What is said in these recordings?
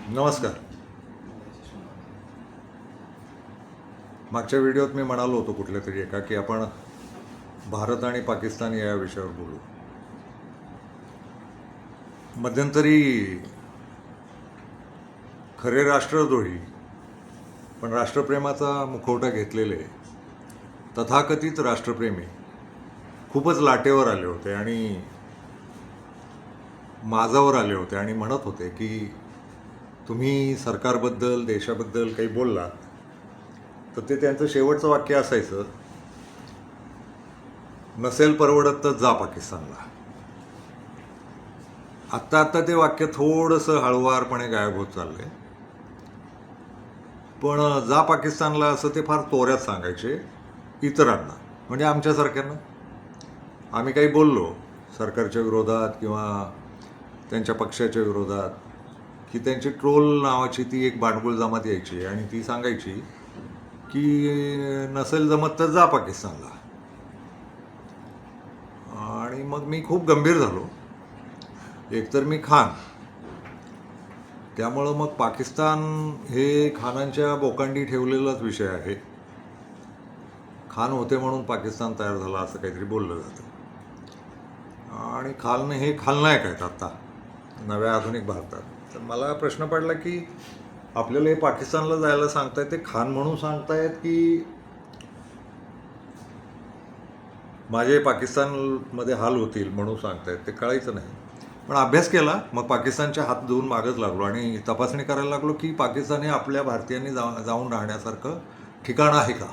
नमस्कार. मागच्या व्हिडिओत मी म्हणालो होतो कुठल्या तरी एका की आपण भारत आणि पाकिस्तान या विषयावर बोलू. मध्यंतरी खरे राष्ट्रद्रोही पण राष्ट्रप्रेमाचा मुखवटा घेतलेले तथाकथित राष्ट्रप्रेमी खूपच लाटेवर आले होते आणि माझावर आले होते आणि म्हणत होते की तुम्ही सरकारबद्दल देशाबद्दल काही बोललात तर ते त्यांचं शेवटचं वाक्य असायचं, नसेल परवडत तर जा पाकिस्तानला. आत्ता आत्ता ते वाक्य थोडंसं हळुवारपणे गायब होत चाललंय. पण जा पाकिस्तानला असं ते फार तोऱ्यात सांगायचे इतरांना, म्हणजे आमच्यासारख्यांना. आम्ही काही बोललो सरकारच्या विरोधात किंवा त्यांच्या पक्षाच्या विरोधात की त्यांची ट्रोल नावाची ती एक बांडगुळ जमात यायची आणि ती सांगायची की नसेल जमत तर जा पाकिस्तानला. आणि मग मी खूप गंभीर झालो. एकतर मी खान, त्यामुळं मग पाकिस्तान हे खानांच्या बोकांडी ठेवलेलाच विषय आहे. खान होते म्हणून पाकिस्तान तयार झाला असं काहीतरी बोललं जातं. आणि खान हे खलनायक आहेत आत्ता नव्या आधुनिक भारतात. तर मला प्रश्न पडला की आपल्याला हे पाकिस्तानला जायला सांगतायत ते खान म्हणून सांगतायत की माझे पाकिस्तानमध्ये हाल होतील म्हणून सांगतायत, ते कळायचं नाही. पण अभ्यास केला, मग पाकिस्तानच्या हात धुवून मागच लागलो आणि तपासणी करायला लागलो की पाकिस्तान हे आपल्या भारतीयांनी जाऊन राहण्यासारखं ठिकाण आहे का.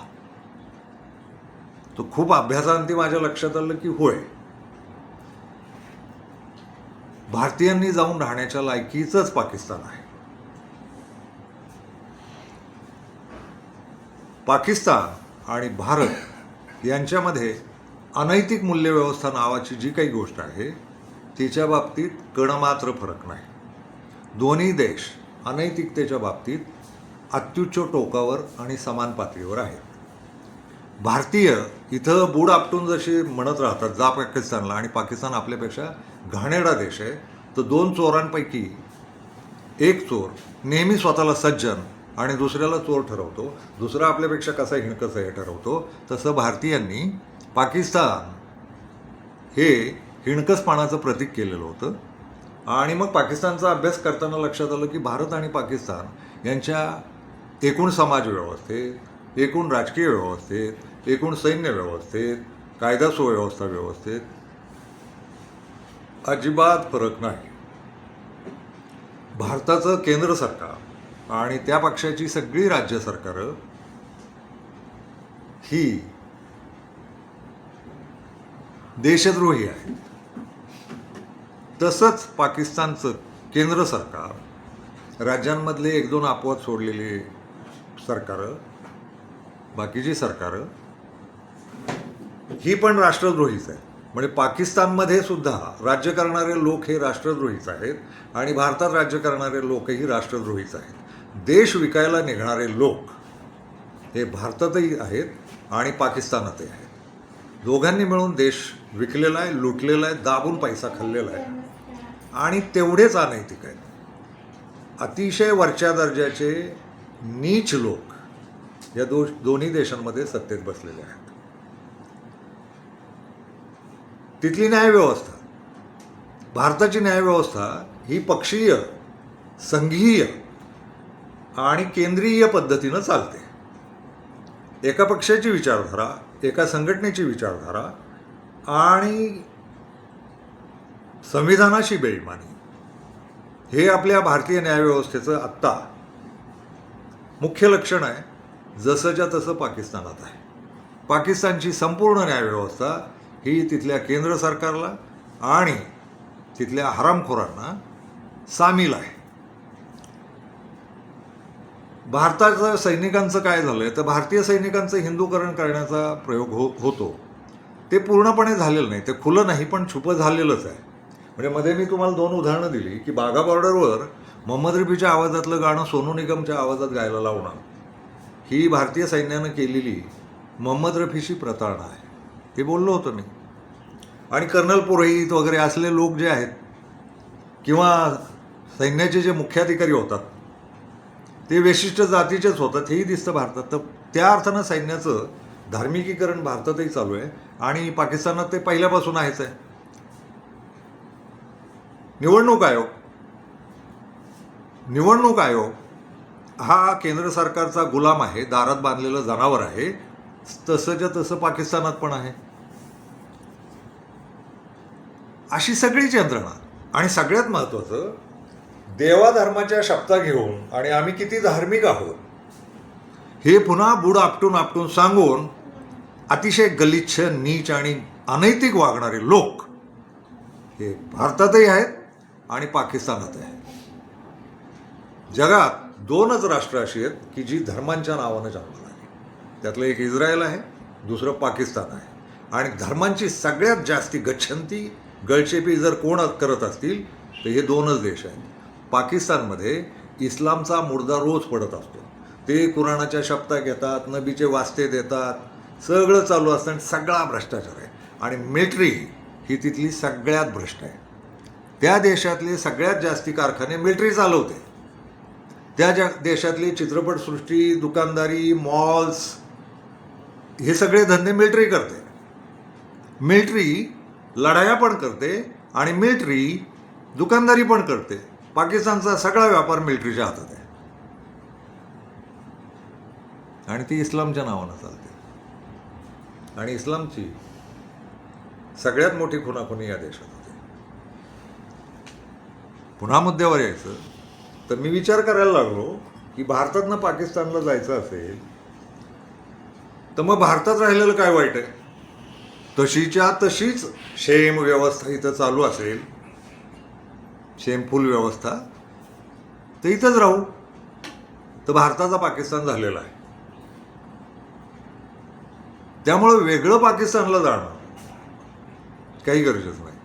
तो खूप अभ्यासांती माझ्या लक्षात आलं की होय, भारतीयांनी जाऊन राहण्याच्या लायकीचंच पाकिस्तान आहे. पाकिस्तान आणि भारत यांच्यामध्ये अनैतिक मूल्यव्यवस्था नावाची जी काही गोष्ट आहे तिच्या बाबतीत कणमात्र फरक नाही. दोन्ही देश अनैतिकतेच्या बाबतीत अत्युच्च टोकावर आणि समान पातळीवर आहेत. भारतीय इथं बूड आपटून जसे म्हणत राहतात जा पाकिस्तानला, आणि पाकिस्तान आपल्यापेक्षा घाणेरडा देश आहे, तर दोन चोरांपैकी एक चोर नेहमी स्वतःला सज्जन आणि दुसऱ्याला चोर ठरवतो, दुसरा आपल्यापेक्षा कसा हिणकसा हे ठरवतो. तसं भारतीयांनी पाकिस्तान हे हिणकसपणाचं प्रतीक केलेलं होतं. आणि मग पाकिस्तानचा अभ्यास करताना लक्षात आलं की भारत आणि पाकिस्तान यांच्या एकूण समाज व्यवस्थेत, एकूण राजकीय व्यवस्थेत, एकूण सैन्य व्यवस्थेत, कायदा सुव्यवस्था व्यवस्थेत अजिबात फरक नाही. भारताचं केंद्र सरकार आणि त्या पक्षाची सगळी राज्य सरकारं ही देशद्रोही आहेत. तसंच पाकिस्तानचं केंद्र सरकार, राज्यांमधले एक दोन अपवाद सोडलेली सरकारं, बाकीची सरकारं ही पण राष्ट्रद्रोहीच आहेत. म्हणजे पाकिस्तानमध्ये सुद्धा राज्य करणारे लोक हे राष्ट्रद्रोहीच आहेत आणि भारतात राज्य करणारे लोकही राष्ट्रद्रोहीच आहेत. देश विकायला निघणारे लोक हे भारतातही आहेत आणि पाकिस्तानातही आहेत. दोघांनी मिळून देश विकलेला आहे, लुटलेला आहे, दाबून पैसा खाल्लेला आहे आणि तेवढेच अनैतिक आहेत. अतिशय वरच्या दर्जाचे नीच लोक या दोन्ही देशांमध्ये सत्तेत बसलेले आहेत. तिथली न्यायव्यवस्था, भारताची न्यायव्यवस्था ही पक्षीय, संघीय आणि केंद्रीय पद्धतीनं चालते. एका पक्षाची विचारधारा, एका संघटनेची विचारधारा आणि संविधानाशी बेईमानी हे आपल्या भारतीय न्यायव्यवस्थेचं आत्ता मुख्य लक्षण आहे. जसंच्या तसं पाकिस्तानात आहे. पाकिस्तानची संपूर्ण न्यायव्यवस्था ही तिथल्या केंद्र सरकारला आणि तिथल्या हरामखोरांना सामील आहे. भारताच्या सैनिकांचं काय झालंय तर भारतीय सैनिकांचं हिंदूकरण करण्याचा प्रयोग होतो. ते पूर्णपणे झालेलं नाही, ते खुलं नाही पण छुपं झालेलंच आहे. म्हणजे मध्ये मी तुम्हाला दोन उदाहरणं दिली की बाघा बॉर्डरवर मोहम्मद रफीच्या आवाजातलं गाणं सोनू निगमच्या आवाजात गायला लावणं ही भारतीय सैन्यानं केलेली मोहम्मद रफीची प्रतारणा आहे. हे बोललो होतो मी. आणि कर्नल पुरोहित वगैरे असले लोक जे आहेत किंवा सैन्याचे जे मुख्याधिकारी होतात ते विशिष्ट जातीचेच होतात, हेही दिसतं भारतात. तर त्या अर्थानं सैन्याचं धार्मिकीकरण भारतातही चालू आहे आणि पाकिस्तानात ते पहिल्यापासून आहेच आहे. निवडणूक आयोग हा केंद्र सरकारचा गुलाम आहे, दारात बांधलेलं जनावर आहे. तसंच्या तसं पाकिस्तानात पण आहे. अशी सगळीच यंत्रणा. आणि सगळ्यात महत्त्वाचं, देवाधर्माच्या शपथा घेऊन आणि आम्ही किती धार्मिक आहोत हे पुन्हा बुड आपटून आपटून सांगून अतिशय गलिच्छ, नीच आणि अनैतिक वागणारे लोक हे भारतातही आहेत आणि पाकिस्तानात आहेत. जगात दोनच राष्ट्र अशी आहेत की जी धर्मांच्या नावानं जन्माला आली. त्यातलं एक इस्रायल आहे, दुसरं पाकिस्तान आहे. आणि धर्मांची सगळ्यात जास्ती गच्छंती, गळचेपी जर कोण करत असतील तर हे दोनच देश आहेत. पाकिस्तानमध्ये इस्लामचा मुर्दा रोज पडत असतो. ते कुराणाच्या शपथा घेतात, नबीचे वास्ते देतात, सगळं चालू असतं आणि सगळा भ्रष्टाचार आहे. आणि मिलिटरी ही तिथली सगळ्यात भ्रष्ट आहे. त्या देशातले सगळ्यात जास्ती कारखाने मिलिटरी चालवते. त्या देशातली चित्रपटसृष्टी, दुकानदारी, मॉल्स हे सगळे धंदे मिलिटरी करते. मिलिटरी लढाया पण करते आणि मिलिटरी दुकानदारी पण करते. पाकिस्तानचा सगळा व्यापार मिलिटरीच्या हातात आहे आणि ती इस्लामच्या नावानं चालते. आणि इस्लामची सगळ्यात मोठी खुनाखुनी या देशात होते. पुन्हा मुद्द्यावर यायचं तर मी विचार करायला लागलो की भारतातनं पाकिस्तानला जायचं असेल तर मग भारतात राहिलेलं काय वाईट आहे? तशीच्या तशीच शेम व्यवस्था इथं चालू असेल, शेमफुल व्यवस्था, तर इथंच राहू. तर भारताचा पाकिस्तान झालेला आहे. त्यामुळं वेगळं पाकिस्तानला जाणं काही गरजेचं नाही.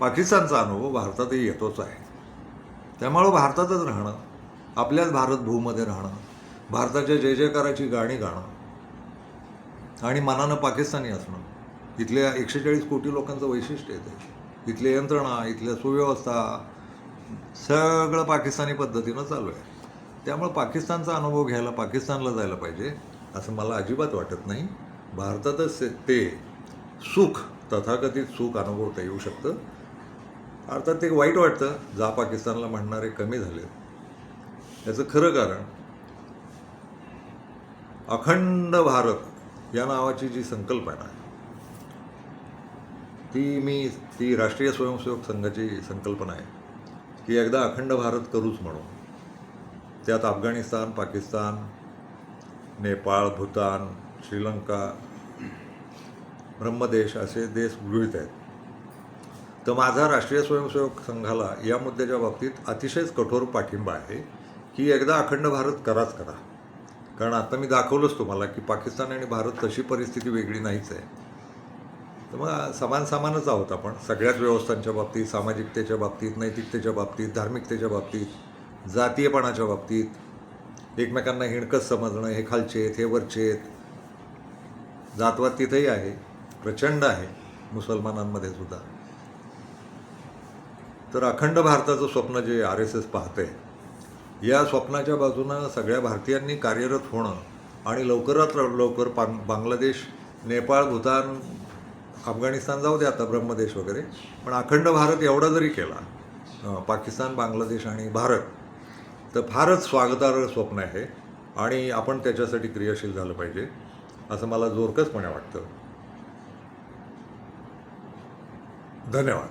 पाकिस्तानचा अनुभव भारतातही येतोच आहे. त्यामुळं भारतातच राहणं, आपल्याच भारतभूमध्ये राहणं, भारताच्या जय जयकाराची गाणी गाणं आणि मनानं पाकिस्तानी असणं, इथल्या 140 कोटी लोकांचं वैशिष्ट्य येते. इथली यंत्रणा, इथल्या सुव्यवस्था सगळं पाकिस्तानी पद्धतीनं चालू आहे. त्यामुळे पाकिस्तानचा अनुभव घ्यायला पाकिस्तानला जायला पाहिजे असं मला अजिबात वाटत नाही. भारतातच ते सुख, तथाकथित सुख अनुभवता येऊ शकतं. अर्थात ते वाईट वाटतं, जा पाकिस्तानला म्हणणारे कमी झाले. याचं खरं कारण अखंड भारत या नावाची जी संकल्पना आहे ती राष्ट्रीय स्वयंसेवक संघाची संकल्पना आहे की एकदा अखंड भारत करूच म्हणून. त्यात अफगाणिस्तान, पाकिस्तान, नेपाळ, भूतान, श्रीलंका, ब्रह्मदेश असे देश गृहीत आहेत. तर माझा राष्ट्रीय स्वयंसेवक संघाला या मुद्द्याच्या बाबतीत अतिशयच कठोर पाठिंबा आहे की एकदा अखंड भारत कराच करा. कारण आता मी दाखवलंच तुम्हाला की पाकिस्तान आणि भारत तशी परिस्थिती वेगळी नाहीच आहे. तर मग समानच आहोत आपण सगळ्याच व्यवस्थांच्या बाबतीत, सामाजिकतेच्या बाबतीत, नैतिकतेच्या बाबतीत, धार्मिकतेच्या बाबतीत, जातीयपणाच्या बाबतीत. एकमेकांना हिणकस समजणं, हे खालचे आहेत, हे वरचे आहेत. जातवाद तिथेही आहे, प्रचंड आहे, मुसलमानांमध्ये सुद्धा. तर अखंड भारताचं स्वप्न जे RSS पाहते, या स्वप्नाच्या बाजूनं सगळ्या भारतीयांनी कार्यरत होणं आणि लवकरात लवकर बांगलादेश, नेपाळ, भूतान, अफगाणिस्तान जाऊ दे आता, ब्रह्मदेश वगैरे, पण अखंड भारत एवढा जरी केला, पाकिस्तान, बांगलादेश आणि भारत, तर फारच स्वागतार्ह स्वप्न आहे आणि आपण त्याच्यासाठी क्रियाशील झालं पाहिजे असं मला जोरकसपणे वाटतं. धन्यवाद.